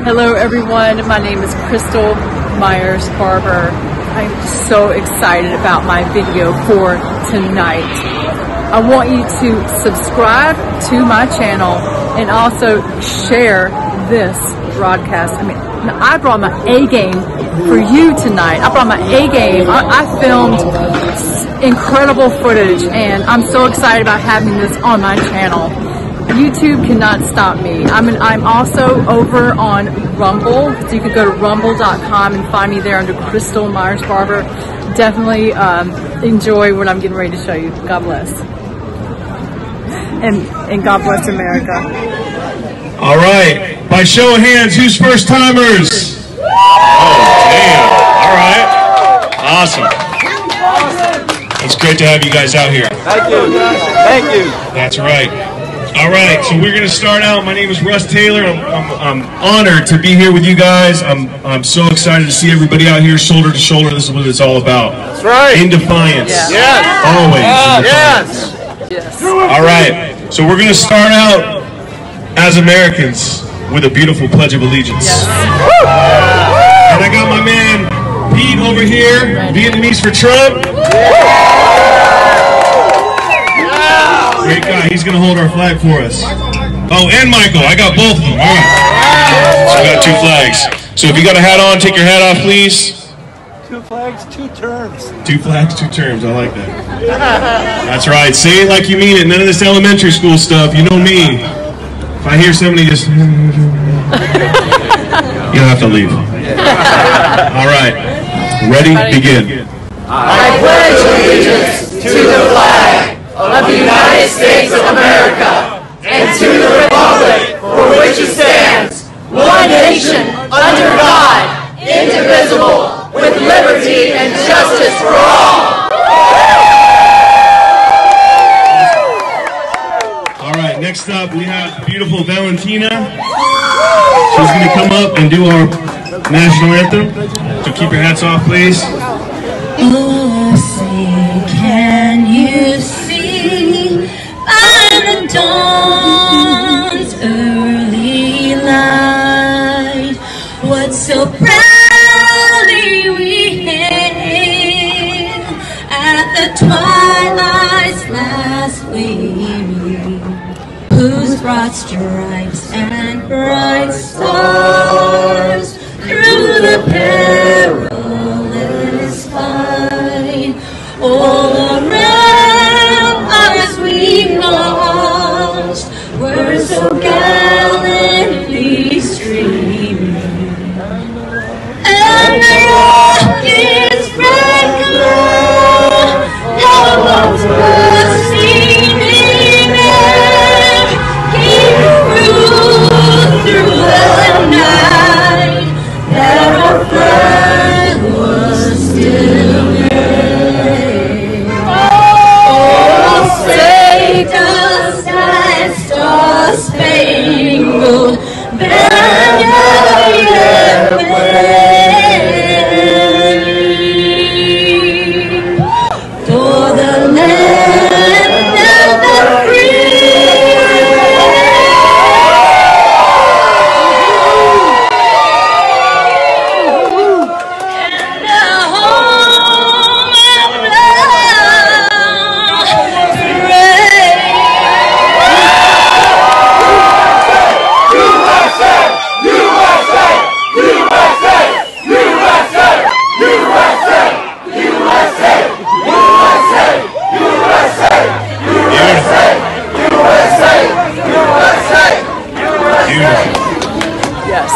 Hello everyone, my name is Crystal Myers-Barber. I'm so excited about my video for tonight. I want you to subscribe to my channel and also share this broadcast. I mean, I brought my A game for you tonight. I brought my A game. I filmed incredible footage and I'm so excited about having this on my channel. YouTube cannot stop me. I'm also over on Rumble, so you can go to rumble.com and find me there under Crystal Myers-Barber. Definitely enjoy what I'm getting ready to show you. God bless. And God bless America. All right. By show of hands, who's first timers? Oh, damn. All right. Awesome. It's great to have you guys out here. Thank you. Thank you. That's right. All right, so we're going to start out. My name is Russ Taylor. I'm honored to be here with you guys. I'm so excited to see everybody out here shoulder to shoulder. This is what it's all about. That's right. In defiance. Yeah. Yes. Always. Yes. Yes. All right, so we're going to start out as Americans with a beautiful Pledge of Allegiance. Yes. And I got my man Pete over here, Vietnamese for Trump. Great guy. He's going to hold our flag for us. Oh, and Michael. I got both of them. All right. So I got two flags. So if you got a hat on, take your hat off, please. 2 flags, 2 terms. 2 flags, 2 terms. I like that. That's right. Say it like you mean it. None of this elementary school stuff. You know me. If I hear somebody just... you'll have to leave. All right. Ready? Begin. I pledge allegiance to the flag of the United States of America and to the republic for which it stands, one nation, under God, indivisible, with liberty and justice for all. All right, next up we have beautiful Valentina. She's going to come up and do our national anthem. So keep your hats off, please. Oh, say, can you see by the dawn's early light what so proudly we hailed at the twilight's last gleaming, whose broad stripes and bright stars through the perilous fight all around us we marched, were so gallantly streaming, and the rockets regular hellos were steaming air, came through the night, that our flag was still there. Oh, say does that star-spangled banner yet wave for the land of the free? And the home of love praise. Yes.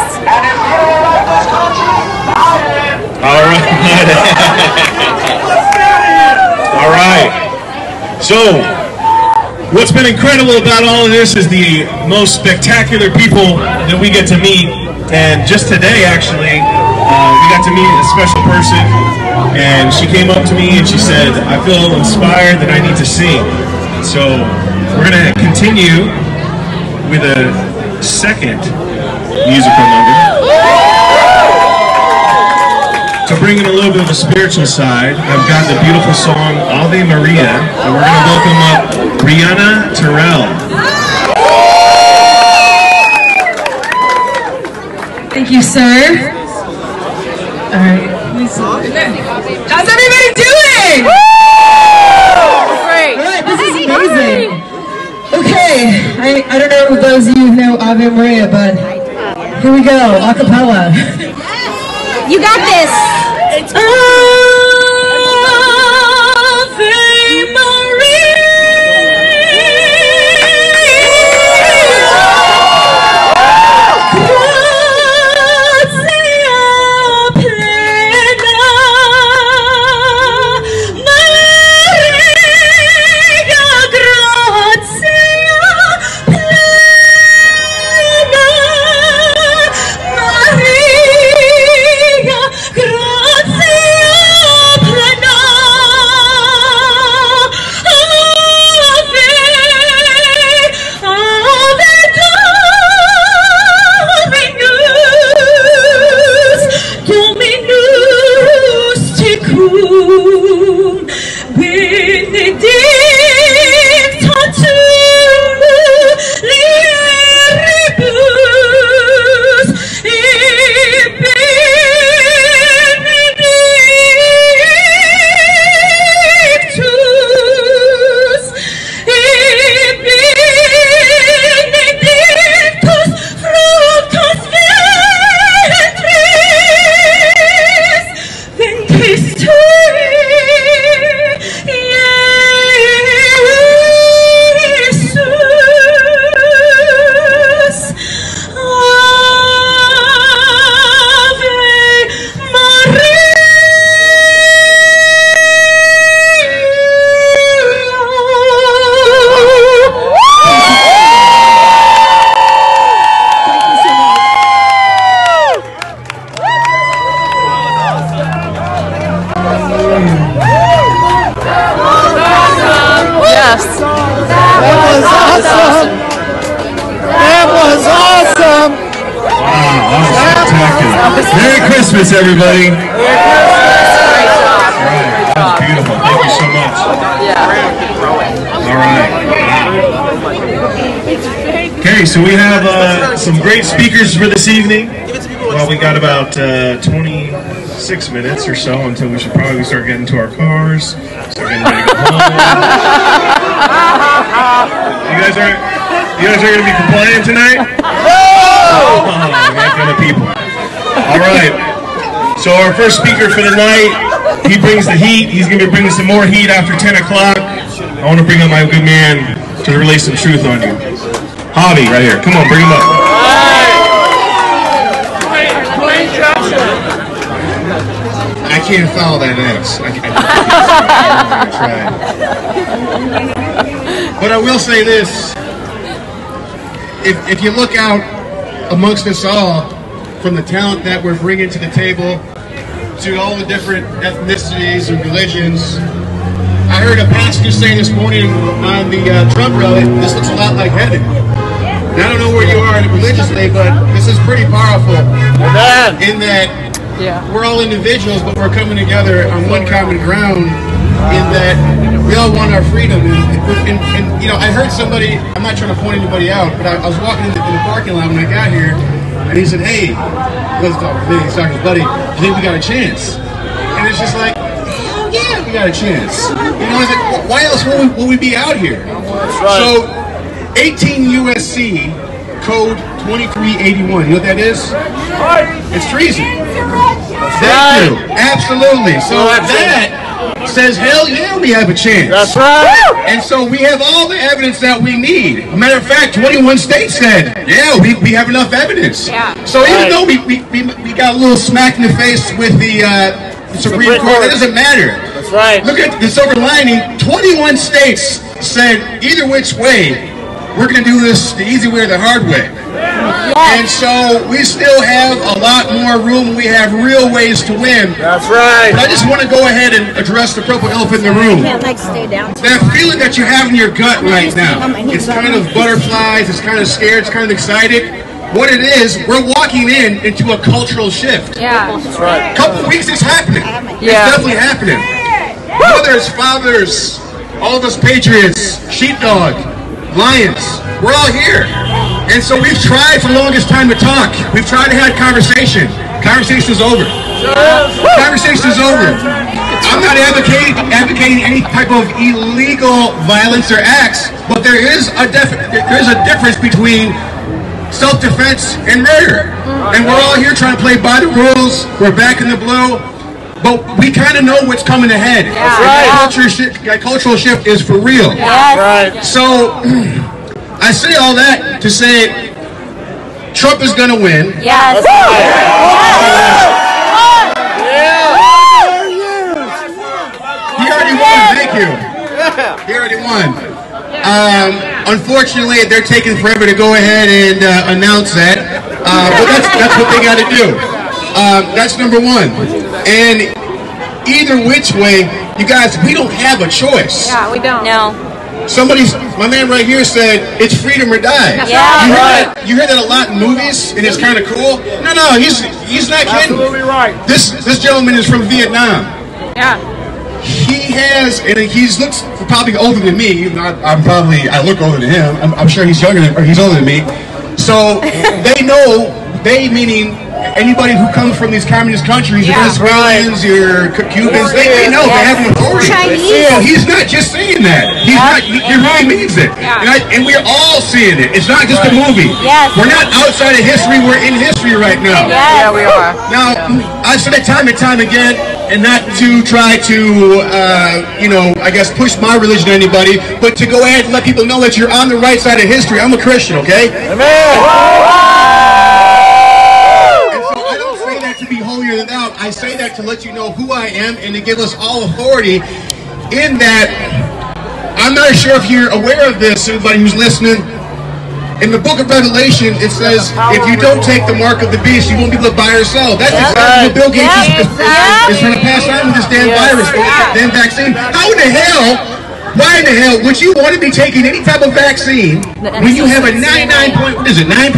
All right. All right. So, what's been incredible about all of this is the most spectacular people that we get to meet. And just today, actually, we got to meet a special person. And she came up to me and she said, I feel inspired that I need to sing. So, we're going to continue with a second musical number. To bring in a little bit of a spiritual side, I've got the beautiful song Ave Maria, and we're going to welcome up Brianna Terrell. Thank you, sir. All right. How's everybody doing? Great. All right, this is amazing. Okay, I don't know if those of you know Ave Maria, but here we go, a cappella. You got this. Ave Merry Christmas, everybody. Merry Christmas. Great job. Right. That was beautiful. Thank you so much. All right. Okay, so we have some great speakers for this evening. Well, we got about 26 minutes or so until we should probably start getting to our cars. Start getting ready to go home. You guys are going to be compliant tonight? Oh, that kind of people. All right. So our first speaker for the night, he brings the heat. He's going to be bringing some more heat after 10 o'clock. I want to bring up my good man to relay some truth on you. Javi, right here. Come on, bring him up. I can't follow that X. I'm going to try. But I will say this. If you look out amongst us all, from the talent that we're bringing to the table, to all the different ethnicities and religions, I heard a pastor say this morning on the Trump rally, this looks a lot like heaven. And I don't know where you are religiously, but this is pretty powerful. In that we're all individuals, but we're coming together on one common ground. In that we all want our freedom, and you know, I heard somebody. I'm not trying to point anybody out, but I was walking in the parking lot when I got here, and he said, "Hey," he was talking to me, he's talking to his buddy. "I think we got a chance," and it's just like, "Oh yeah, we got a chance." You know, I was like, "Why else will we be out here?" So, 18 USC Code 2381. You know what that is? It's treason. Thank you. Absolutely. So that says, hell yeah, we have a chance. That's right. And so we have all the evidence that we need. As a matter of fact, 21 states said, yeah, we have enough evidence. Yeah. So even though we got a little smack in the face with the Supreme Court, it doesn't matter. That's right. Look at the silver lining. 21 states said, either which way, we're going to do this the easy way or the hard way. And so we still have a lot more room. We have real ways to win. That's right. But I just want to go ahead and address the purple elephant in the room. That feeling that you have in your gut right now. It's kind of butterflies. It's kind of scared. It's kind of excited. What it is, we're walking into a cultural shift. Yeah. That's right. Couple weeks, it's happening. Yeah. It's definitely happening. Mothers, fathers, all of us patriots, sheepdog. lions. We're all here. And so we've tried for the longest time to talk. We've tried to have conversation. Conversation is over. Conversation is over. I'm not advocating any type of illegal violence or acts, but there is a difference between self-defense and murder. And we're all here trying to play by the rules. We're back in the blue. But we kind of know what's coming ahead. The cultural shift is for real. So I say all that to say Trump is going to win. Yes. He already won. Thank you. He already won. Unfortunately, they're taking forever to go ahead and announce that. But that's what they got to do. That's number one. And either which way, you guys, we don't have a choice. Yeah, we don't. No. My man right here said, it's freedom or die. Yeah. You hear that a lot in movies, and it's kind of cool. No, he's not kidding. Absolutely right. This gentleman is from Vietnam. Yeah. He has, and he looks probably older than me. I look older than him. I'm sure he's he's older than me. So they meaning anybody who comes from these communist countries, your Venezuelans, your Cubans, they know they have an authority. Chinese. So he's not just saying that. He really means it. And we're all seeing it. It's not just a movie. Yes. We're not outside of history. We're in history right now. Yeah, we are. Now, I've said it time and time again, and not to try to, I guess push my religion on anybody, but to go ahead and let people know that you're on the right side of history. I'm a Christian, okay? Amen. To be holier than thou, I say that to let you know who I am and to give us all authority in that. I'm not sure if you're aware of this, everybody who's listening. In the book of Revelation, it says, if you don't take the mark of the beast, you won't be able to buy or sell. That's exactly what Bill Gates is trying to pass on with this damn virus, damn vaccine. How in the hell, why in the hell would you want to be taking any type of vaccine when you have a 99 point, what is it, 9% now?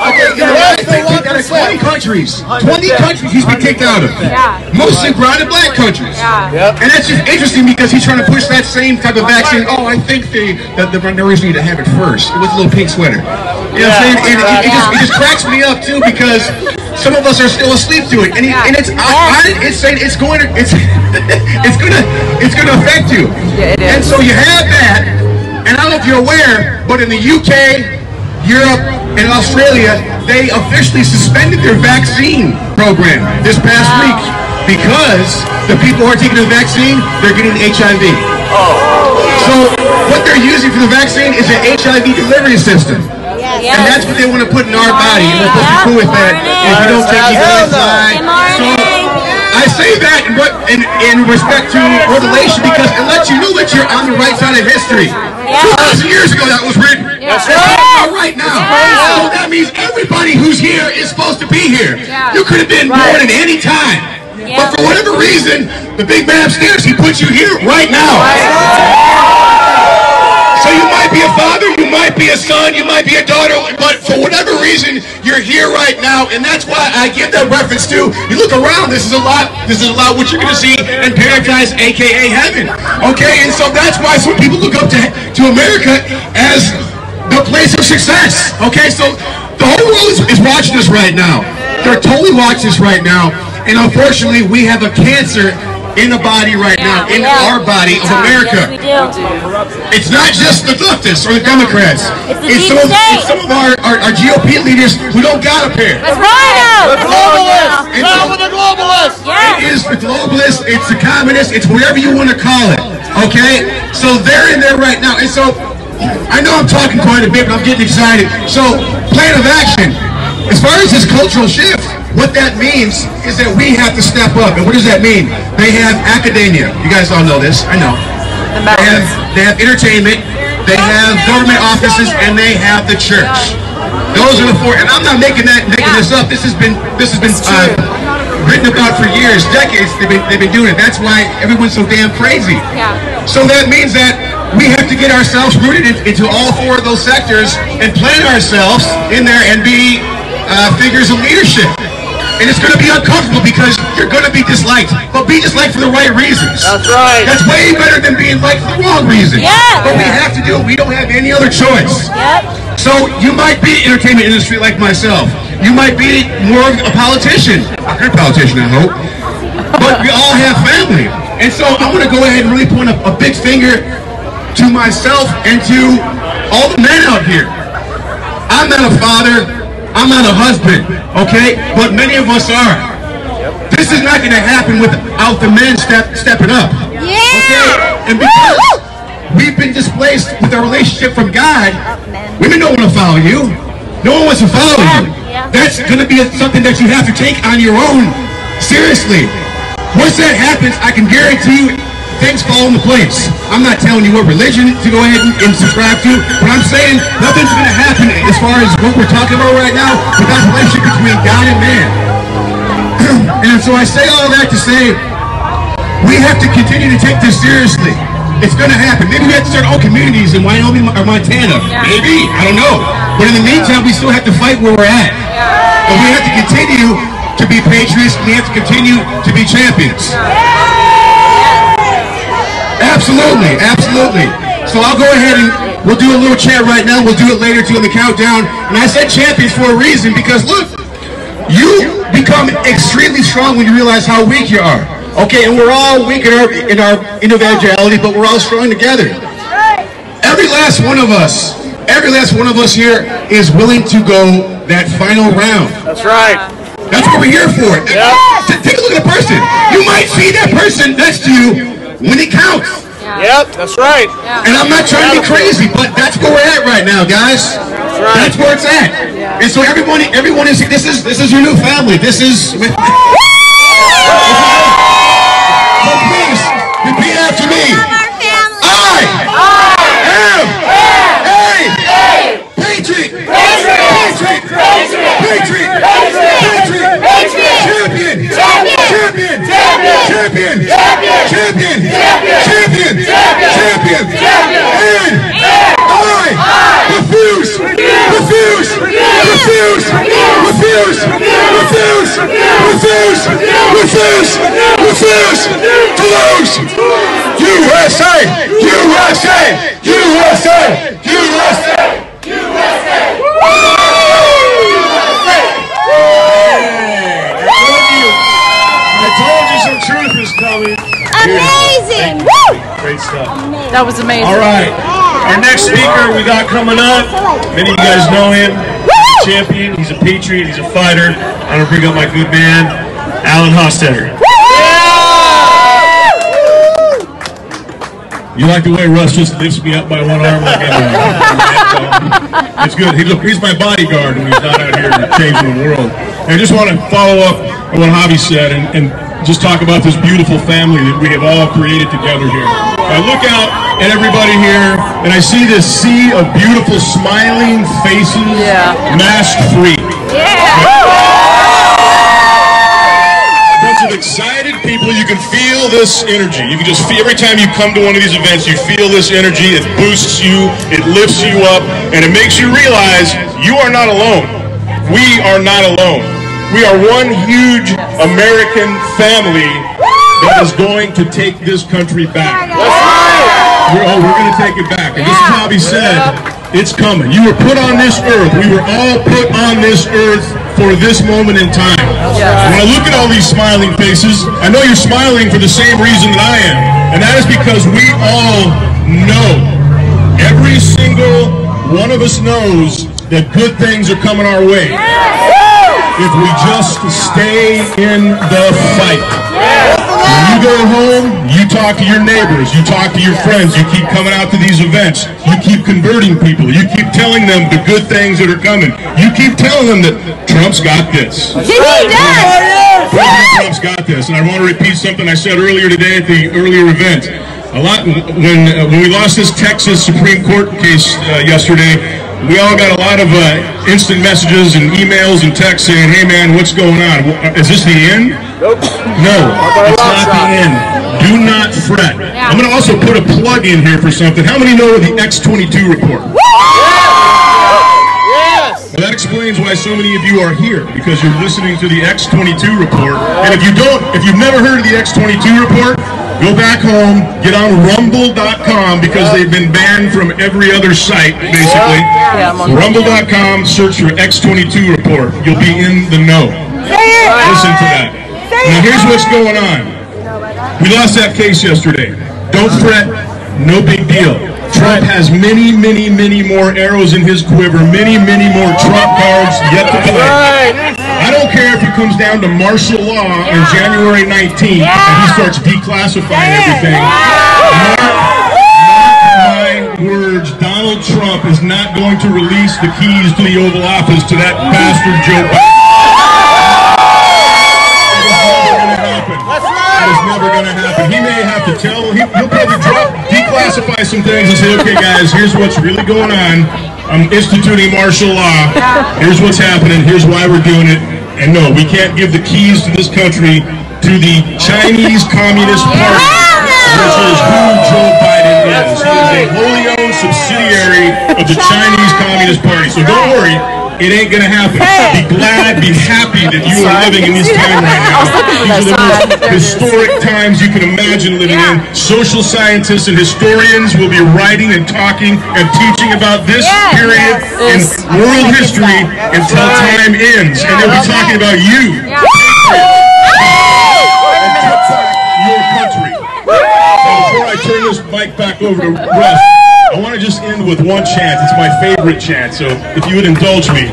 Out of 20 countries. 20 countries he's been kicked out of. Mostly brown and black countries. And that's just interesting because he's trying to push that same type of vaccine. Oh, I think the minorities need to have it first. With a little pink sweater. You know what I'm saying? And it just cracks me up too because some of us are still asleep to it. And it's saying it's going to affect you. And so you have that. And I don't know if you're aware, but in the UK, Europe, and Australia, they officially suspended their vaccine program this past week because the people who are taking the vaccine, they're getting HIV. So what they're using for the vaccine is an HIV delivery system. And that's what they want to put in our body. And we're supposed to be cool with that. If you don't take it, you die. So I say that in respect to Revelation because it lets you know that you're on the right side of history. 2,000 years ago that was written. Right now. So that means everybody who's here is supposed to be here. You could have been born at any time. But for whatever reason, the big man upstairs, he puts you here right now. So you might be a father, you might be a son, you might be a daughter, but for whatever reason, you're here right now, and that's why I give that reference to, you look around, this is a lot what you're going to see in paradise, aka heaven. Okay, and so that's why some people look up to America as the place of success. Okay, so the whole world is watching us right now. They're totally watching us right now, and unfortunately, we have a cancer in the body right now, in our body of America. Yes, we do. It's not just the leftists or the Democrats. It's some of our GOP leaders who don't got a pair. That's right. The globalists! Down with the globalists! It is the globalists, it's the communists, it's whatever you want to call it. Okay? So they're in there right now. And so, I know I'm talking quite a bit, but I'm getting excited. So, plan of action. As far as this cultural shift, what that means is that we have to step up. And what does that mean? They have academia. You guys all know this. I know. They have entertainment. They have government offices, and they have the church. Those are the four. And I'm not making this up. This has been written about for years, decades. They've been doing it. That's why everyone's so damn crazy. So that means that we have to get ourselves rooted into all four of those sectors and plant ourselves in there and be figures of leadership. And it's going to be uncomfortable because you're going to be disliked. But be disliked for the right reasons. That's right. That's way better than being liked for the wrong reasons. Yeah. But we have to do it. We don't have any other choice. Yep. So you might be in the entertainment industry like myself. You might be more of a politician. A good politician, I hope. But we all have family. And so I want to go ahead and really point a big finger to myself and to all the men out here. I'm not a father. I'm not a husband, okay? But many of us are. This is not going to happen without the men stepping up. Yeah. Okay? And because we've been displaced with our relationship from God, women don't want to follow you. No one wants to follow you. That's going to be something that you have to take on your own seriously. Once that happens, I can guarantee you things fall into place. I'm not telling you what religion to go ahead and subscribe to, but I'm saying nothing's going to happen as far as what we're talking about right now without the relationship between God and man. And so I say all that to say we have to continue to take this seriously. It's going to happen. Maybe we have to start all communities in Wyoming or Montana. Maybe. I don't know. But in the meantime, we still have to fight where we're at. And we have to continue to be patriots. We have to continue to be champions. Absolutely, absolutely. So I'll go ahead and we'll do a little chant right now. We'll do it later too in the countdown. And I said champions for a reason because look, you become extremely strong when you realize how weak you are. Okay, and we're all weak in our individuality, but we're all strong together. Every last one of us here is willing to go that final round. That's right. That's what we're here for. Take a look at a person. You might see that person next to you when it counts. Yep, that's right. And I'm not trying to be crazy, but that's where we're at right now, guys. That's where it's at. And so everyone is this is your new family. This is so please repeat after me. I am a patriot. Refuse to lose. USA! USA! USA! USA! I told you some truth is coming. Amazing! Woo! Great stuff. That was amazing. All right. Our next speaker we got coming up. Many of you guys know him. Champion. He's a patriot. He's a fighter. I'm going to bring up my good man, Alan Hostetter. You like the way Russ just lifts me up by one arm like it's good. He's my bodyguard when he's not out here changing the world. And I just want to follow up on what Javi said and just talk about this beautiful family that we have all created together here. I look out at everybody here and I see this sea of beautiful smiling faces, mask-free. Of excited people. You can feel this energy. You can just feel every time you come to one of these events, you feel this energy. It boosts you, it lifts you up, and it makes you realize you are not alone. We are not alone. We are one huge American family that is going to take this country back. We're going to take it back. And this is how he said, it's coming. You were put on this earth. We were all put on this earth for this moment in time. When I look at all these smiling faces, I know you're smiling for the same reason that I am. And that is because we all know, every single one of us knows that good things are coming our way. If we just stay in the fight. When you go home, you talk to your neighbors, you talk to your friends, you keep coming out to these events, you keep converting people, you keep telling them the good things that are coming. You keep telling them that Trump's got this. He does! President Trump's got this. And I want to repeat something I said earlier today at the earlier event. When we lost this Texas Supreme Court case yesterday, we all got a lot of instant messages and emails and texts saying, hey man, what's going on? Is this the end? Nope. No, it's not the end. Do not fret. I'm going to also put a plug in here for something. How many know the X-22 report? Yes! Well, that explains why so many of you are here, because you're listening to the X22 report. And if you've never heard of the X22 report, go back home, get on rumble.com, because they've been banned from every other site, basically. Rumble.com, search for X22 report. You'll be in the know. Listen to that. Now here's what's going on. We lost that case yesterday. Don't fret, no big deal. Trump has many, many, many more arrows in his quiver, many, many more Trump cards yet to play. I don't care if it comes down to martial law on January 19th and he starts declassifying everything. Mark my words, Donald Trump is not going to release the keys to the Oval Office to that bastard Joe Biden. That is never going to happen. He may have to tell, he'll probably declassify some things and say, okay guys, here's what's really going on. I'm instituting martial law. Here's what's happening. Here's why we're doing it. And no, we can't give the keys to this country to the Chinese Communist Party, which is who Joe Biden is. He is a wholly owned subsidiary of the Chinese Communist Party. So don't worry. It ain't gonna happen. Be glad, be happy that you are living in this time right now. These are the most historic times you can imagine living in. Social scientists and historians will be writing and talking and teaching about this period in world history until time ends. And they'll be talking about you, your country. So before I turn this mic back over to Russ, I want to just end with one chant. It's my favorite chant, so if you would indulge me.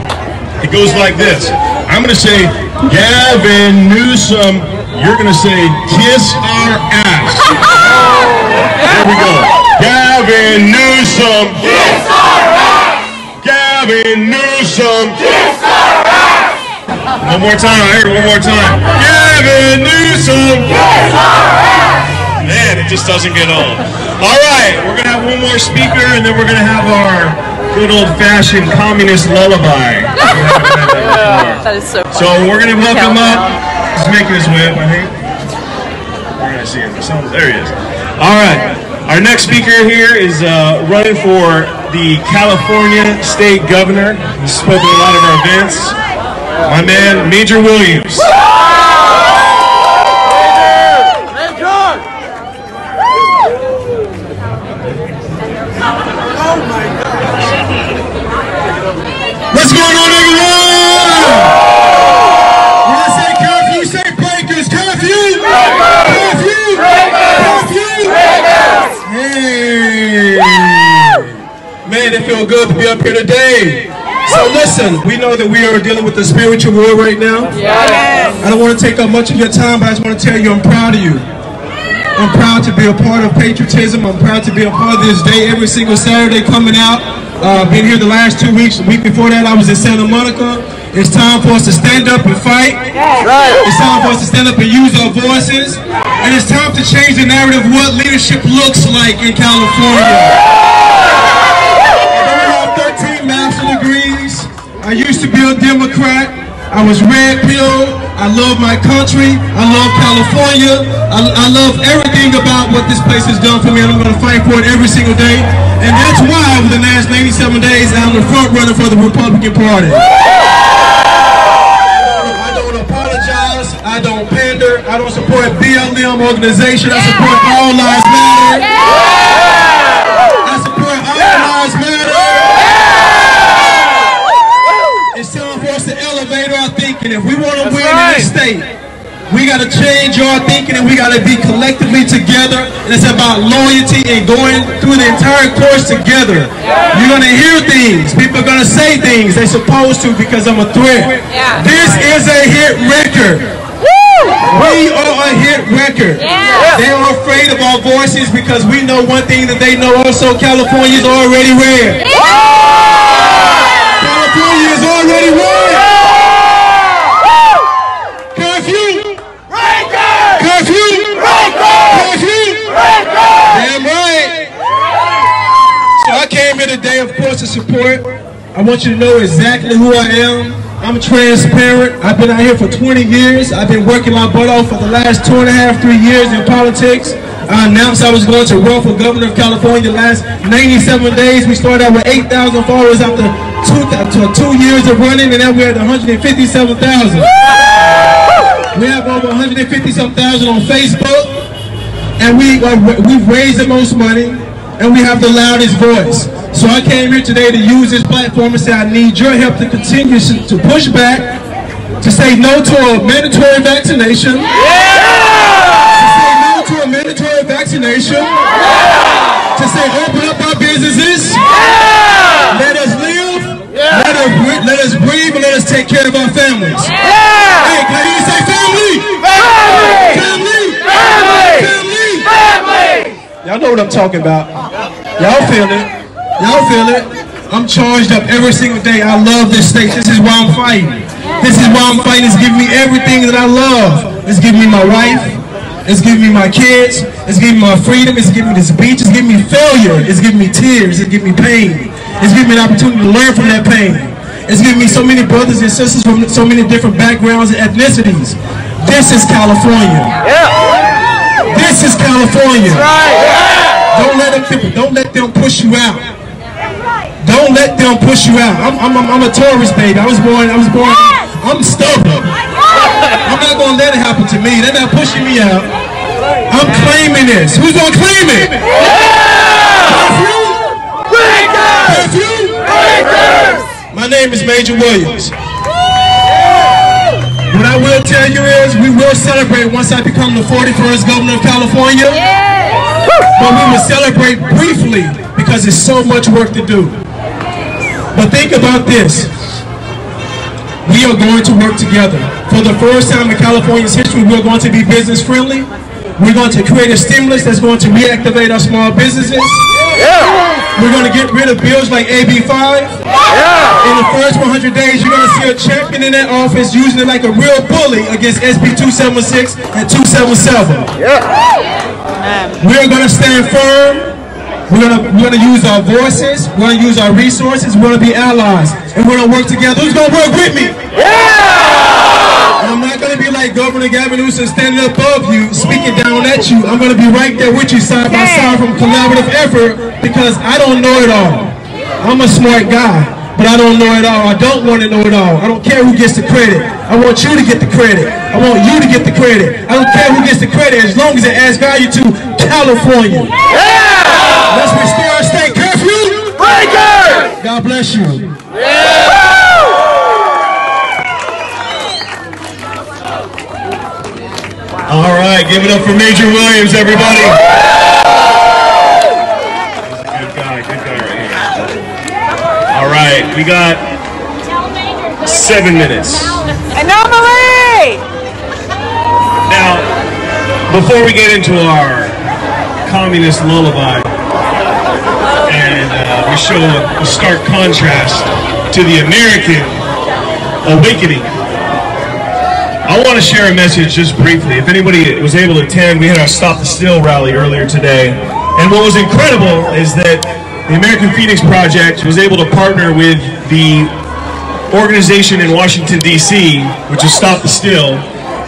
It goes like this. I'm going to say, Gavin Newsom. You're going to say, kiss our ass. There we go. Gavin Newsom. Kiss our ass. Gavin Newsom. Kiss our ass. One more time. I heard it one more time. Gavin Newsom. Kiss our ass. Man, it just doesn't get old. All right, we're going to have one more speaker, and then we're going to have our good old-fashioned communist lullaby. That is so funny. So we're going to welcome up. He's making his way up, I think. Where did I see him? There he is. All right, our next speaker here is running for the California State Governor. He's spoken at a lot of our events. My man, Major Williams. What's going on, everyone? When I say curfew, say breakers. Curfew! Curfew! Curfew! Hey! Man, it feels good to be up here today. So listen, we know that we are dealing with a spiritual war right now. I don't want to take up much of your time, but I just want to tell you I'm proud of you. I'm proud to be a part of patriotism. I'm proud to be a part of this day every single Saturday coming out. Been here the last 2 weeks. The week before that, I was in Santa Monica. It's time for us to stand up and fight. It's time for us to stand up and use our voices. And it's time to change the narrative of what leadership looks like in California. I have 13 master's degrees. I used to be a Democrat. I was red pill. I love my country. I love California. I love everything about what this place has done for me, and I'm going to fight for it every single day. And that's why over the last 97 days, I'm the front runner for the Republican Party. I don't apologize. I don't pander. I don't support BLM organization. I support All Lives Matter. I support All Lives Matter. It's time for us to elevate our thinking. If we want to win in this state, we got to change our thinking, and we got to be collectively together. And it's about loyalty and going through the entire course together. You're going to hear things. People are going to say things they're supposed to because I'm a threat. This is a hit record. We are a hit record. They are afraid of our voices because we know one thing that they know also: California is already red. California is already red. Curfew! Curfew! Curfew! Damn right! So I came here today, of course, to support. I want you to know exactly who I am. I'm transparent. I've been out here for 20 years. I've been working my butt off for the last 2.5, 3 years in politics. I announced I was going to run for governor of California the last 97 days. We started out with 8,000 followers after to 2 years of running, and now we're at 157,000. We have over 150-some-thousand on Facebook, and we've raised the most money, and we have the loudest voice. So I came here today to use this platform and say I need your help to continue to push back, to say no to a mandatory vaccination, to say no to a mandatory vaccination, to say open up our businesses, let us live, let us breathe, and let us take care of our families. Hey, can you say family? Family! Family! Family! Family! Y'all know what I'm talking about. Y'all feel it. Y'all feel it. I'm charged up every single day. I love this state. This is why I'm fighting. This is why I'm fighting. It's giving me everything that I love. It's giving me my wife. It's giving me my kids. It's giving me my freedom. It's giving me this beach. It's giving me failure. It's giving me tears. It's giving me pain. It's giving me an opportunity to learn from that pain. It's giving me so many brothers and sisters from so many different backgrounds and ethnicities. This is California. This is California. Don't let them push you out. Don't let them push you out. I'm a tourist, baby. I'm stubborn. I'm not gonna let it happen to me. They're not pushing me out. I'm claiming this. Who's gonna claim it? Curfew! Curfew! My name is Major Williams. What I will tell you is we will celebrate once I become the 41st governor of California. But we will celebrate briefly because there's so much work to do. But think about this. We are going to work together. For the first time in California's history, we're going to be business friendly. We're going to create a stimulus that's going to reactivate our small businesses. We're going to get rid of bills like AB 5. In the first 100 days, you're going to see a champion in that office using it like a real bully against SB 276 and 277. We're going to stand firm. We're going to use our voices. We're going to use our resources. We're going to be allies. And we're going to work together. Who's going to work with me? I'm not going to be like Governor Gavin Newsom standing above you, speaking down at you. I'm going to be right there with you side by side from collaborative effort because I don't know it all. I'm a smart guy, but I don't know it all. I don't want to know it all. I don't care who gets the credit. I want you to get the credit. I want you to get the credit. I don't care who gets the credit as long as it adds value to California. Let's restore our state. Curfew! Breaker! God bless you. All right, give it up for Major Williams, everybody. Good guy right here. All right, we got 7 minutes. Anomaly! Now, before we get into our communist lullaby, and we show a stark contrast to the American awakening, I want to share a message just briefly. If anybody was able to attend, we had our Stop the Steal rally earlier today. And what was incredible is that the American Phoenix Project was able to partner with the organization in Washington, D.C., which is Stop the Steal,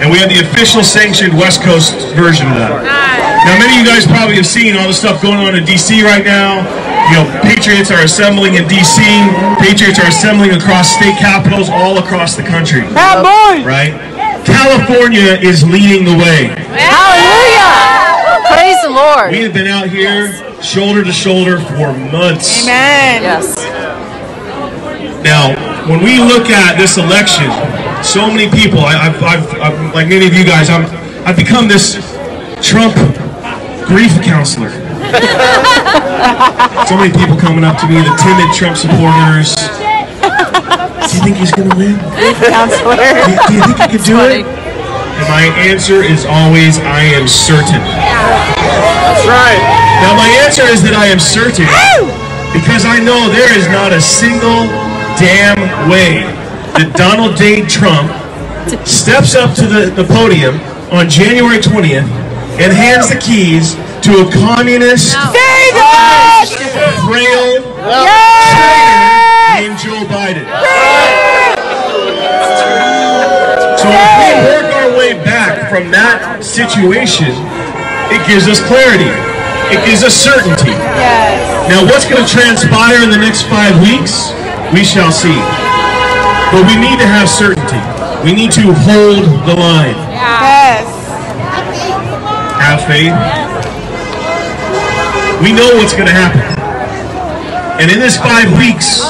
and we had the official sanctioned West Coast version of that. Now, many of you guys probably have seen all the stuff going on in D.C. right now. You know, patriots are assembling in D.C., patriots are assembling across state capitals all across the country. Right? California is leading the way. Hallelujah! Praise the Lord. We have been out here shoulder to shoulder for months. Amen. Yes. Now, when we look at this election, so many people, I've like many of you guys, I've become this Trump grief counselor. So many people coming up to me, the timid Trump supporters. Do you think he's going to win? Counselor. Do you think he could do it? And my answer is always, I am certain. That's right. Now my answer is that I am certain because I know there is not a single damn way that Donald J. Trump steps up to the podium on January 20th and hands the keys to a communist, frail, named Joe Biden. So if we work our way back from that situation, it gives us clarity. It gives us certainty. Now what's going to transpire in the next 5 weeks? We shall see. But we need to have certainty. We need to hold the line. Yes. Have faith. We know what's going to happen. And in this 5 weeks,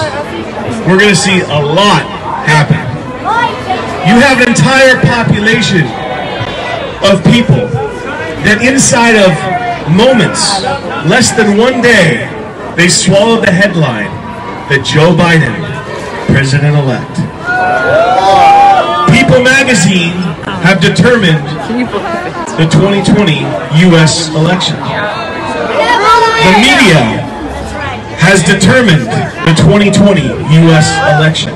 we're going to see a lot happen. You have an entire population of people that inside of moments, less than 1 day, they swallowed the headline that Joe Biden, president-elect. People magazine have determined the 2020 U.S. election. The media has determined the 2020 U.S. election.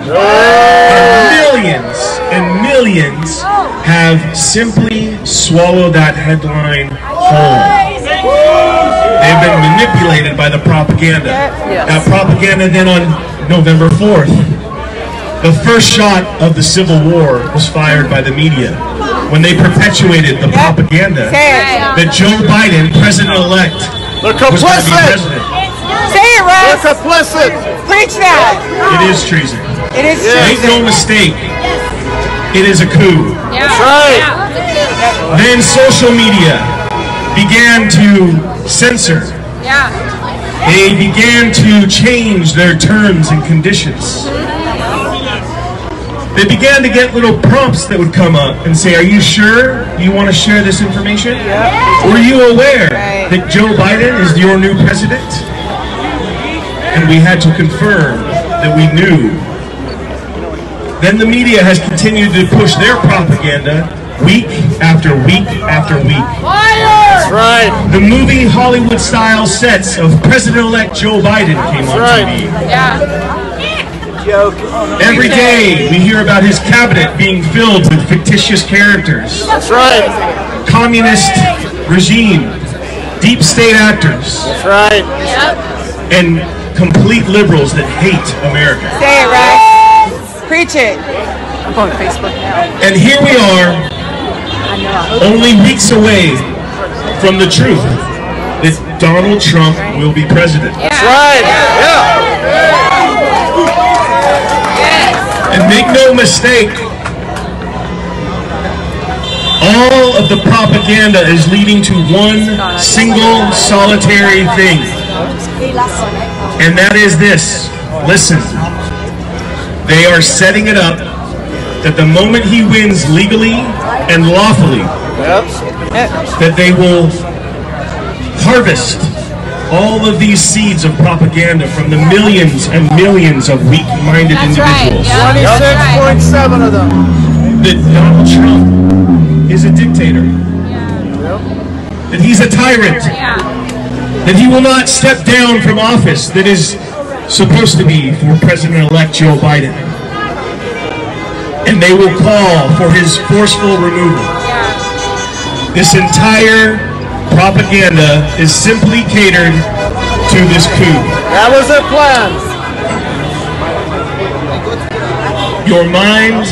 And millions have simply swallowed that headline whole. They've been manipulated by the propaganda. That propaganda then on November 4th, the first shot of the Civil War was fired by the media when they perpetuated the propaganda that Joe Biden, president-elect, was going to be president. Say it, Russ. They're complicit. Preach that. It is treason. It is Make no mistake. It is a coup. That's right. Then social media began to censor. They began to change their terms and conditions. They began to get little prompts that would come up and say, are you sure you want to share this information? Were you aware that Joe Biden is your new president? And we had to confirm that we knew. Then the media has continued to push their propaganda week after week after week. That's right. The movie Hollywood-style sets of President-elect Joe Biden came on TV. Every day we hear about his cabinet being filled with fictitious characters. That's right. Communist regime, deep state actors. That's right. And complete liberals that hate America. Say it, right? Preach it. I'm on Facebook now. And here we are, only weeks away from the truth that Donald Trump will be president. That's right. And make no mistake, all of the propaganda is leading to one single solitary thing. And that is this. Listen. They are setting it up that the moment he wins legally and lawfully, that they will harvest all of these seeds of propaganda from the millions and millions of weak-minded individuals. 26.7 of them. That Donald Trump is a dictator. That he's a tyrant. That he will not step down from office that is supposed to be for President-elect Joe Biden. And they will call for his forceful removal. This entire propaganda is simply catered to this coup. That was their plan. Your mind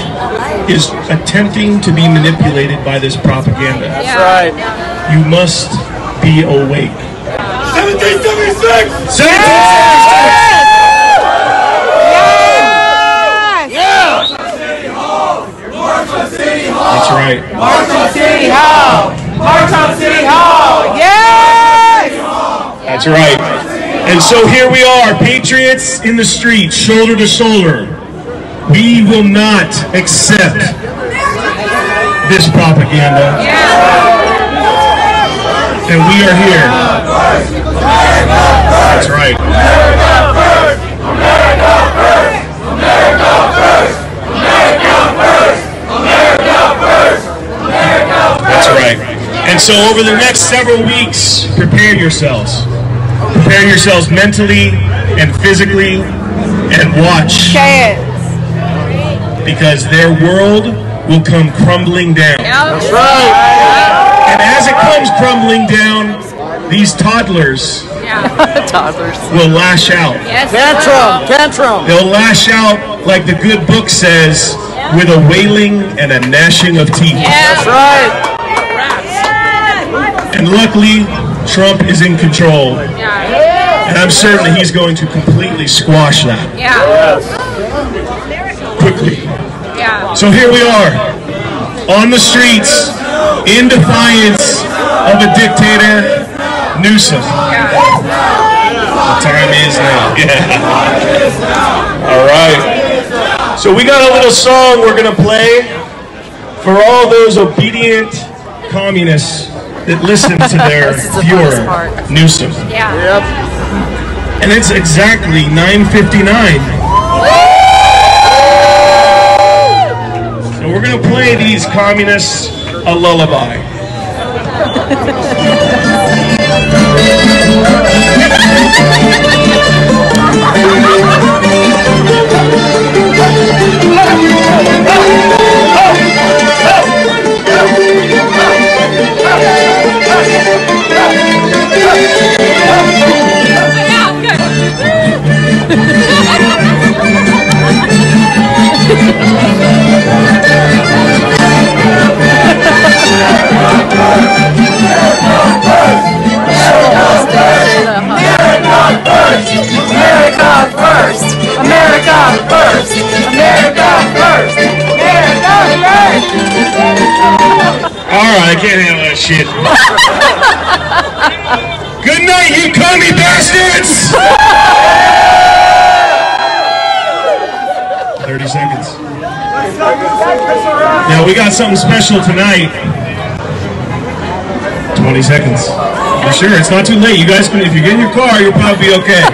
is attempting to be manipulated by this propaganda. That's right. You must be awake. 1776! 1776! That's right. March on City Hall! March on City Hall! Yes! That's right. And so here we are, patriots in the streets, shoulder to shoulder. We will not accept this propaganda. And we are here. That's right. America first! America first! America first! America first! America first! America first! That's right. And so over the next several weeks, prepare yourselves. Prepare yourselves mentally and physically and watch. Say it. Because their world will come crumbling down. That's right. And as it comes crumbling down, these toddlers will lash out. Tantrum. They'll lash out, like the good book says, with a wailing and a gnashing of teeth. That's right. And luckily, Trump is in control. And I'm certain that he's going to completely squash that. So here we are, on the streets, in defiance of a dictator, Newsom. What time is now? Yeah. All right. So we got a little song we're going to play for all those obedient communists that listen to their Fuhrer, Newsom. Yeah. Yep. And it's exactly 9:59. So we're going to play these communists a lullaby. Alright, I can't handle that shit. Good night, you commie bastards! 30 seconds. Now, we got something special tonight. 20 seconds. You sure? It's not too late. You guys can, if you get in your car, you'll probably be okay.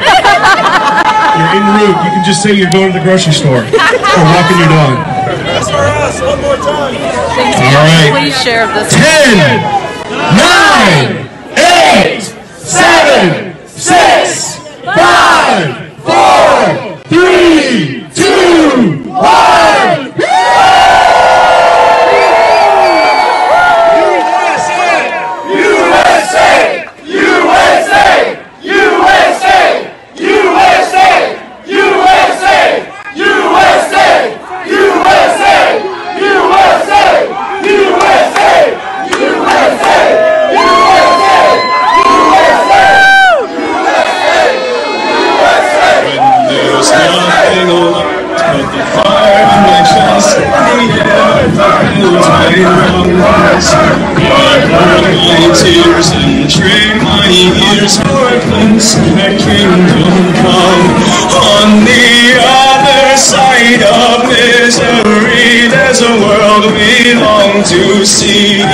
You're en route. You can just say you're going to the grocery store or walking your dog. One more time. All right. Please share this. 10, 9, 8, 7, 6, 5, 4, 3, 2, 1. Tears and trade my years for a glimpse at kingdom come. On the other side of misery, there's a world we long to see.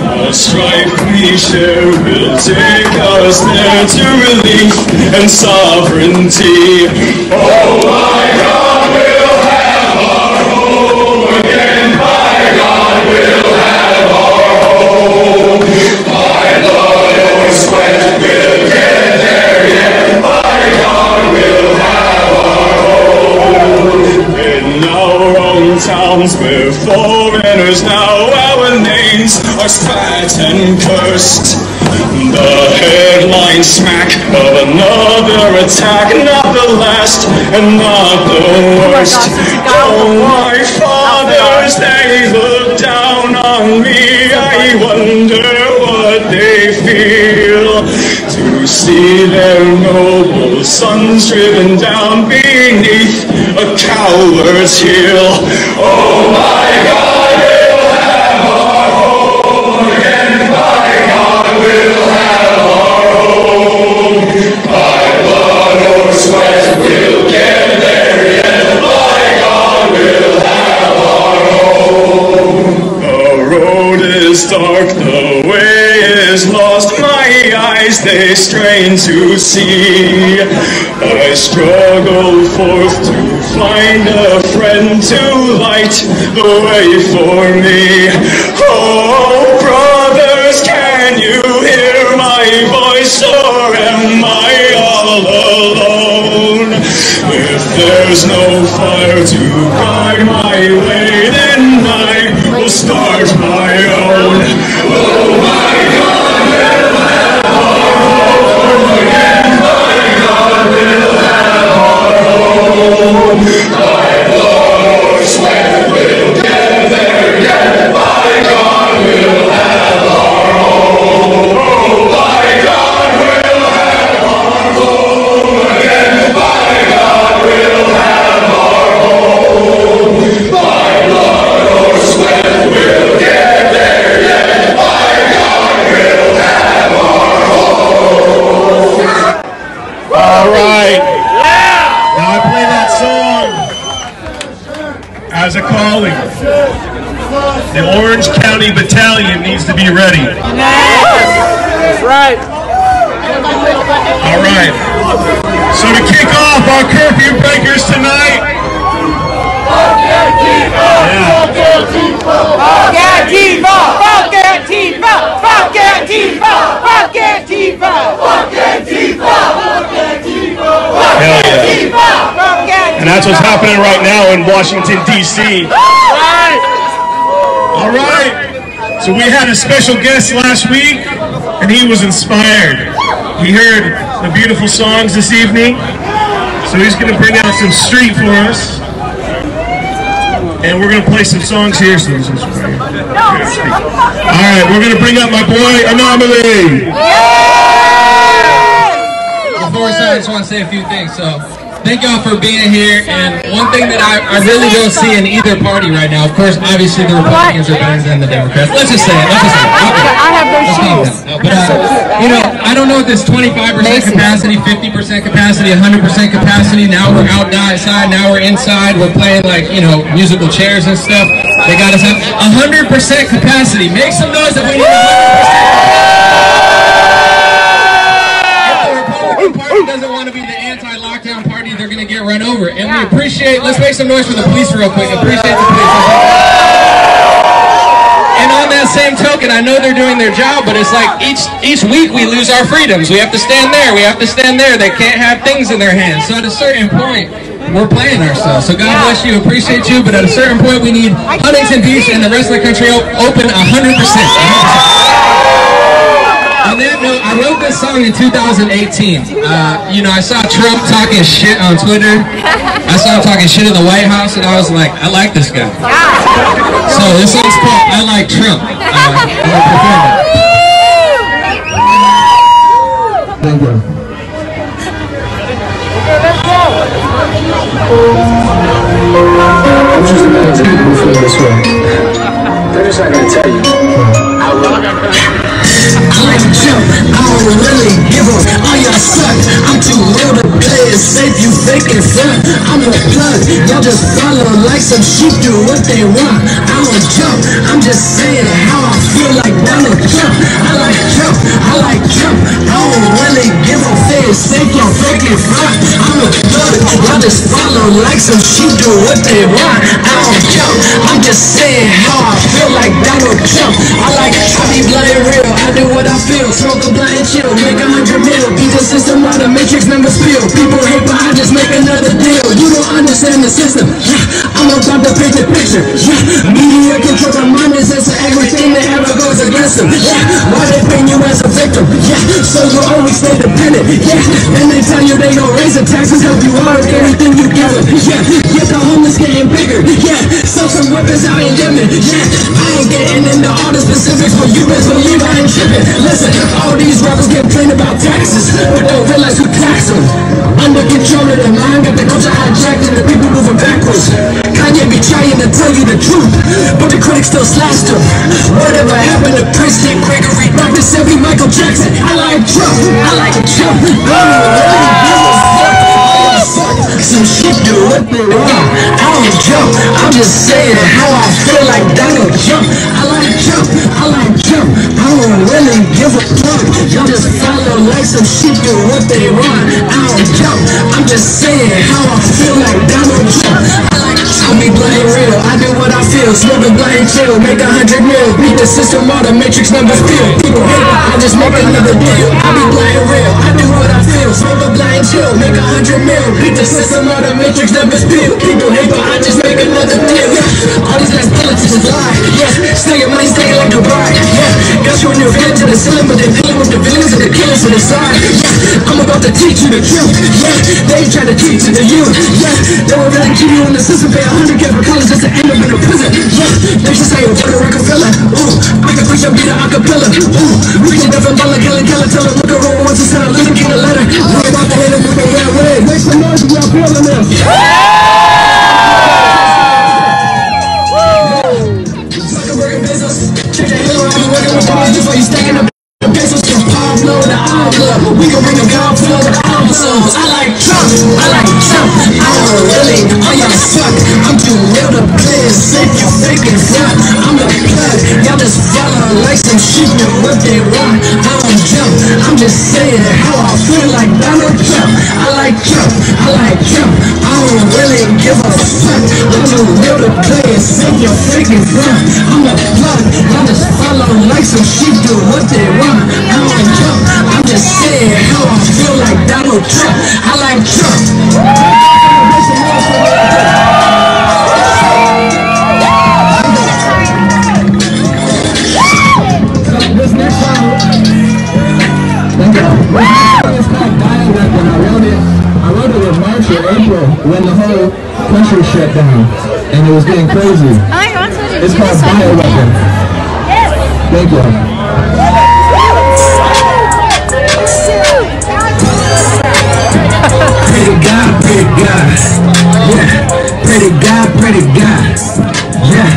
The strife we share will take us there to relief and sovereignty. Oh my God, we'll have our home again. My God, we'll have our home. By blood or sweat, we'll get there yet. My God, we'll have our home. In our own towns, we're foreigners now. Our names are spat and cursed. The headline smack of another attack, not the last and not the worst. Oh, my fathers, they look down on me. I wonder what they feel to see their noble sons driven down beneath a coward's heel. Oh, my God, we'll have our home again. My God, we'll have our home. By blood or sweat, we'll get there yet. My God, we'll have our home. The road is dark, the way is lost. My eyes, they strain to see. I struggle forth to find a friend to light the way for me. Oh, brothers, can you hear my voice, or am I all alone? If there's no fire to guide my way, then I will start my own. Oh, my God, we'll have our home again. My God, we'll have our home. By blood or sweat, we'll get there yet. My God, we'll have our home. Oh, by God, we'll have our home again. By God, we'll have our home. By blood has a calling. The Orange County Battalion needs to be ready. That's right. All right. So to kick off our curfew breakers tonight. Fuck Antifa! Fuck Antifa! Fuck Antifa! Fuck Antifa! Fuck Antifa! Fuck Antifa! Fuck Antifa! Fuck Antifa! Hell yeah. And that's what's happening right now in Washington, D.C. All right. So we had a special guest last week, and he was inspired. He heard the beautiful songs this evening, so he's going to bring out some street for us. And we're going to play some songs here. So this is right. All right, we're going to bring up my boy, Anomaly. Before we start, I just want to say a few things. So, thank y'all for being here. And one thing that I really don't see in either party right now, of course, obviously the Republicans are better than the Democrats. Let's just say it. Let's just say it. Okay. I have those shoes. But, you know, I don't know if this 25% capacity, 50% capacity, 100% capacity. Now we're outside. Now we're inside. We're playing like, you know, musical chairs and stuff. They got us at 100% capacity. Make some noise if we need 100%. Party doesn't want to be the anti-lockdown party, they're going to get run over. And we appreciate, let's make some noise for the police real quick. Appreciate the police. And on that same token, I know they're doing their job, but it's like each week we lose our freedoms. We have to stand there. We have to stand there. They can't have things in their hands. So at a certain point, we're playing ourselves. So God bless you, appreciate you, but at a certain point we need Huntington Beach and the rest of the country open 100%. On that note, I wrote this song in 2018. You know, I saw Trump talking shit on Twitter. I saw him talking shit in the White House, and I was like, I like this guy. So this song's called I Like Trump. I'm going to perform it. Thank you. I'm just going to take you feel this way. They're just not going to tell you. I like to jump, I don't really give a all y'all suck. I'm too real to play it safe, you fake it fun. I'm a plug, y'all just follow like some sheep do what they want. I don't jump, I'm just saying how I feel like Donald Trump. I like Trump, I like Trump. I don't really give a play it safe, y'all fake it fun. I'm a plug, y'all just follow like some sheep do what they want. I don't jump, I'm just saying how I feel like Donald Trump. I like Trump, he bloody real, I do what I feel, smoke a blunt and chill, make 100 mil, beat the system out of matrix, never spill. People hate, but I just make another deal. You don't understand the system. I'm about to paint the picture. Media control the mind and censor everything that ever goes against them. Why they paint you as a victim? So you always stay dependent. And they tell you they gon' raise the taxes, help you out of anything you give them. Get the homeless getting bigger. Sell some weapons out in Yemen. I ain't getting into all the specifics, but you best believe I ain't tripping. Listen, all these rappers complain about taxes, but don't realize who tax them. Under control of their mind, got the culture hijacked and the people moving backwards. Kanye be trying to tell you the truth, but the critics still slashed him. Whatever happened to Princeton, Gregory, Dr. Sebi, Michael Jackson? I like Trump, I like Trump. I don't really give a fuck. Some shit do what they want. I don't jump, I'm just saying how I feel like Donald Trump. I like Trump, I like Trump. I don't really give a fuck. Y'all just follow like some shit do what they want. I don't jump, I'm just saying how I feel like Donald Trump. I like Trump, be bloody real, I do what I feel, smoke a blunt and chill, make 100 mil, beat the system out of matrix, never spill. People hate it, I just make another deal. I be bloody real, I do what I feel, smoke a blunt and chill, make 100 mil, beat the system out of matrix, never spill. People hate, but I just make another deal. All these last politicians lie. Steal your money, stay like a bride. Got you in your head to the ceiling, but they're dealing with the villains and the killers to the side. I'm about to teach you the truth. They try to teach it to you. They will really keep you in the system, pay 100K for college just to end up in a prison. They should say a word of Rockefeller. I can preach, I'll be the acapella. We can never ball like Helen Keller. Tell them look around once and send a little king a letter. We're about to hit him with a red way. Make some noise if y'all feeling this. Before you stacking up pesos, just Pablo the envelope. We gon' bring a gun full of envelopes. I like Trump, I like Trump. I don't really, all y'all suck. I'm too real to play safe, you fake and front. I'm the plug, y'all just follow like some sheep and what they want. I don't jump, I'm just saying how I feel like Donald Trump. I like Trump, I like Trump. I don't really give a fuck. I'm too real to play and safe, you fake and front. I'm the plug, y'all just follow like some sheep do what they want. I don't jump, I'm just saying how I feel like Donald Trump. I like Trump. This next song, thank you. It's called Bioweapon. I wrote it in March or April when the whole country shut down and it was getting crazy. It's called Bioweapon. Thank you. Pray to God, yeah. Pray to God, yeah.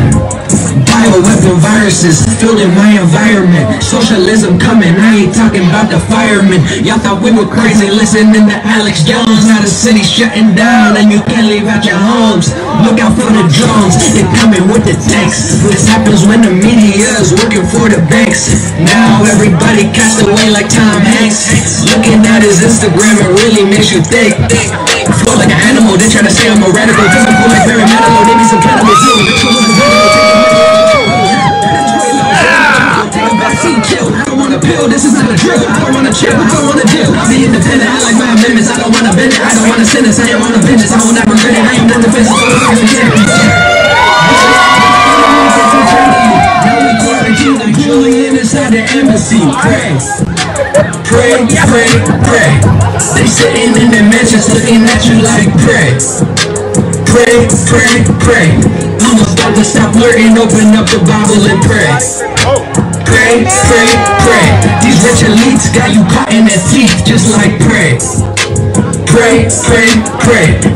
Bioweapon viruses filled in my environment. Socialism coming, I ain't talking about the firemen. Y'all thought we were crazy listening to Alex Jones. Now the city's shutting down and you can't leave out your homes. Look out for the drones, they're coming with the tanks. This happens when the media is working for the banks. Now everybody cast away like Tom Hanks. Looking at his Instagram, it really makes you think. Flow like an animal, they try to say I'm a radical. Cause I'm cool like Barry Manilow, they need some cannabis. I don't wanna pill, this is not a drill. I don't wanna chill, I don't wanna deal. I'll be independent, I like my amendments. I don't wanna bend it, I don't wanna sentence. I am on a vengeance, I will not regret it. I am not defensive, so it's not now we quarantine like Julian inside the embassy. Pray. They sitting in their mansions looking at you like pray. I'm about to stop flirting, open up the Bible and pray. Pray. These rich elites got you caught in their teeth just like pray.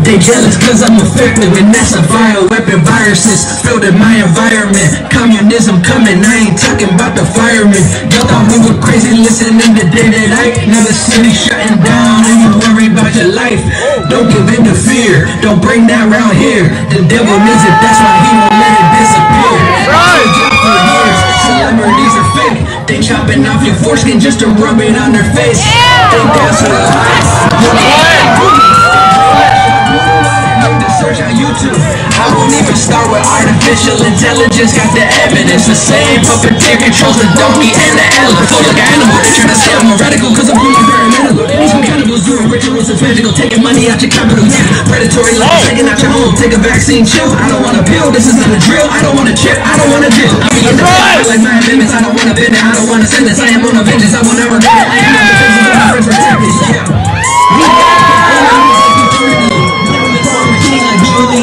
They jealous cause I'm effective and that's a bioweapon. Viruses filled in my environment. Communism coming, I ain't talking about the firemen. Y'all thought we were crazy listening to day to night. Now the city shutting down and you worry about your life. Don't give in to fear, don't bring that around here. The devil needs it, that's why he won't let it disappear. Celebrities are fake, they chopping off your foreskin just to rub it on their face. They dance to the lights. Search on YouTube. I won't even start with artificial intelligence. Got the evidence. The same puppeteer controls the donkey and the elephant. Flow like an animal. They try to say I'm a radical cause I'm really very medical. These some cannibals doing rituals and magical. Taking money out your capital. Yeah, predatory like taking out your home. Take a vaccine, chill. I don't want to pill. This is not a drill. I don't want to chip. I don't want to deal. I be in the I like my amendments. I don't want to bend it. I don't want to send this. I am on a vengeance. I will never get it. I am not defensive. I'm not friends protected.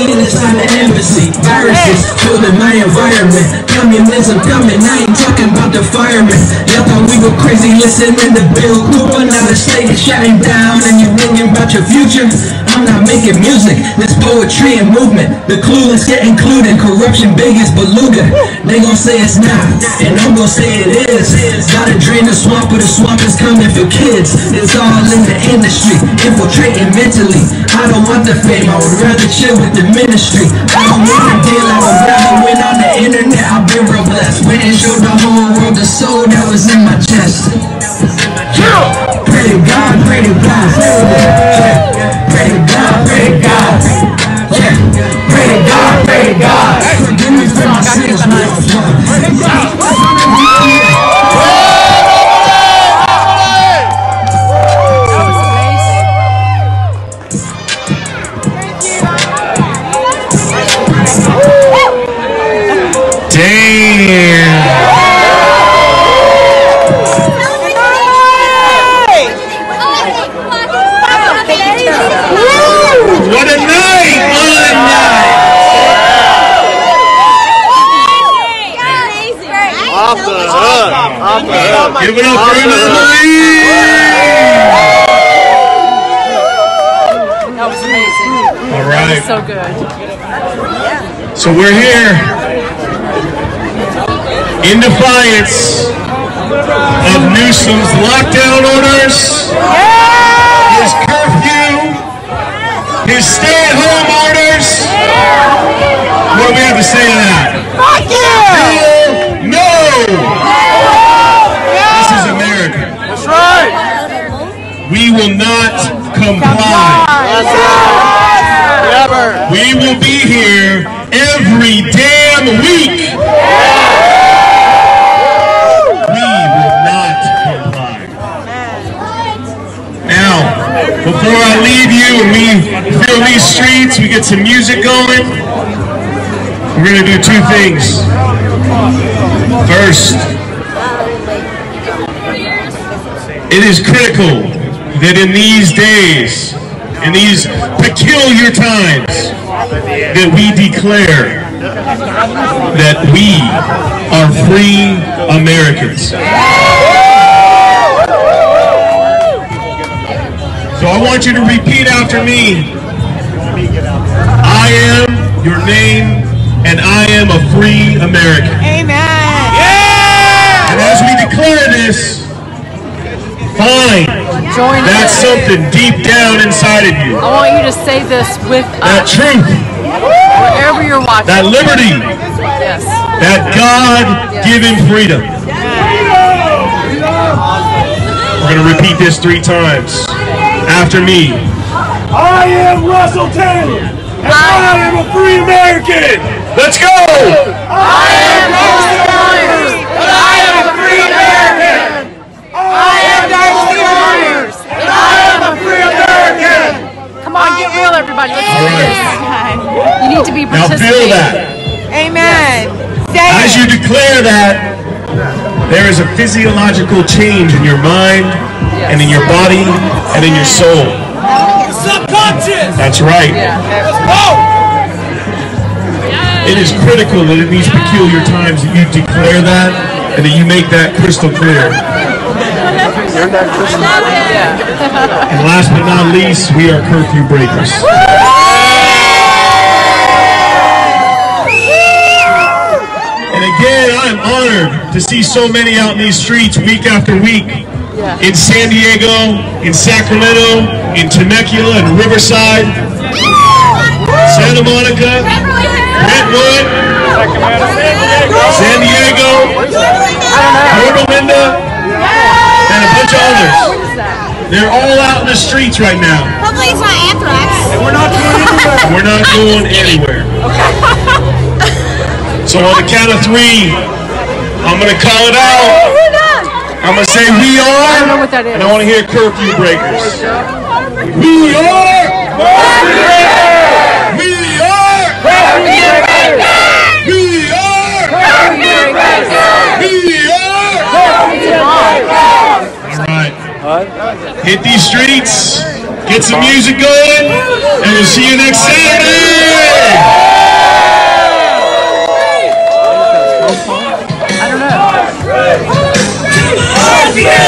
Inside the embassy, viruses filled in my environment. Communism coming, I ain't talking about the firemen. Y'all thought we were crazy listening to Bill Cooper. Now the state is shutting down and you thinking about your future. I'm not making music, this poetry and movement. The clueless get included, corruption big as beluga. They gon' say it's not, and I'm gon' say it is. Gotta drain the swamp, but the swamp is coming for kids. It's all in the industry, infiltrating mentally. I don't want the fame, I would rather chill with the ministry. I don't want a deal, I would rather win on the internet. I've been real blessed, went and showed the whole world the soul that was in my chest. Pray to God, pray to God. Pray to God, pray to God. Yeah. Pray to God, pray to God. Forgive me for my sins. Give it up for Emily! That was amazing. All right. So good. So we're here in defiance of Newsom's lockdown orders, his curfew, his stay-at-home orders, where we have have to say to that? Fuck you! Hell no! This is America. That's right. We will not comply. That's right. Never. We will be here every damn week. We will not comply. Now, before I leave you and we fill these streets, we get some music going, we're going to do two things. First, it is critical that in these days, in these peculiar times, that we declare that we are free Americans. So I want you to repeat after me. I am your name, and I am a free American. Amen. Yeah! And as we declare this, find that something deep down inside of you. I want you to say this with That us, truth. wherever you're watching. That liberty. Yes. That God-given freedom. We're going to repeat this 3 times. After me. I am Russell Taylor, and I am a free American. Let's go! I am Russell Myers, and I am a free American. I am Russell Myers, and I am a free American. Come on, get real, everybody. Let's do this. You need to be Now participating. feel that. Amen. Say As it. you declare that, there is a physiological change in your mind, and in your body, and in your soul. Subconscious. That's right. Let's go. It is critical that in these peculiar times that you declare that, and that you make that crystal clear. And last but not least, we are curfew breakers. And again, I am honored to see so many out in these streets week after week. In San Diego, in Sacramento, in Temecula, and Riverside, Santa Monica, Brentwood, San Diego, Yorba Linda, and a bunch of others. They're all out in the streets right now. Hopefully it's not anthrax. And we're not going anywhere. We're not going anywhere. So on the count of 3, I'm going to call it out. I'm going to say we are. I don't know what that is. And I want to hear curfew breakers. We are. We are. We are. All right. Hit these streets. Get some music going. And we'll see you next Saturday. I don't know. Yeah.